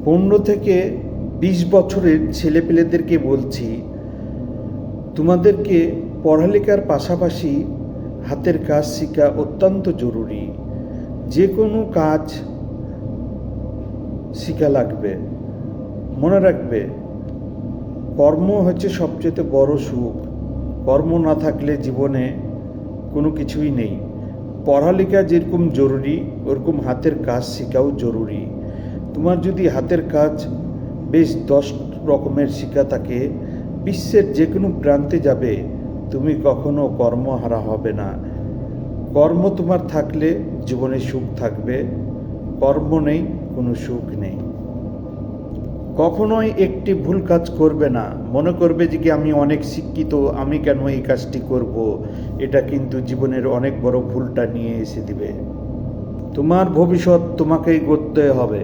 15 থেকে 20 বছরের ছেলেপেলেদেরকে বলছি, তোমাদেরকে পড়ালেখার পাশাপাশি হাতের কাজ শেখা অত্যন্ত জরুরি। যে কোনো কাজ শেখা লাগবে। মনে রাখবে, কর্ম হচ্ছে সবচেয়ে বড় সুখ। কর্ম না থাকলে জীবনে কোনো কিছুই নেই। পড়ালেখা যেরকম জরুরি, ওরকম হাতের কাজ শেখাও জরুরি। তোমার যদি হাতের কাজ বেশ 10 রকমের শেখা থাকে, বিশ্বের যে কোনো প্রান্তে যাবে, তুমি কখনো কর্মহারা হবে না। কর্ম তোমার থাকলে জীবনে সুখ থাকবে, কর্ম নেই, কোনো সুখ নেই। কখনোই একটি ভুল কাজ করবে না। মনে করবে যে কি আমি অনেক শিক্ষিত, আমি কেন এই কাজটি করব। এটা কিন্তু জীবনের অনেক বড় ভুলটা নিয়ে এসে দিবে। তোমার ভবিষ্যৎ তোমাকেই গড়তে হবে।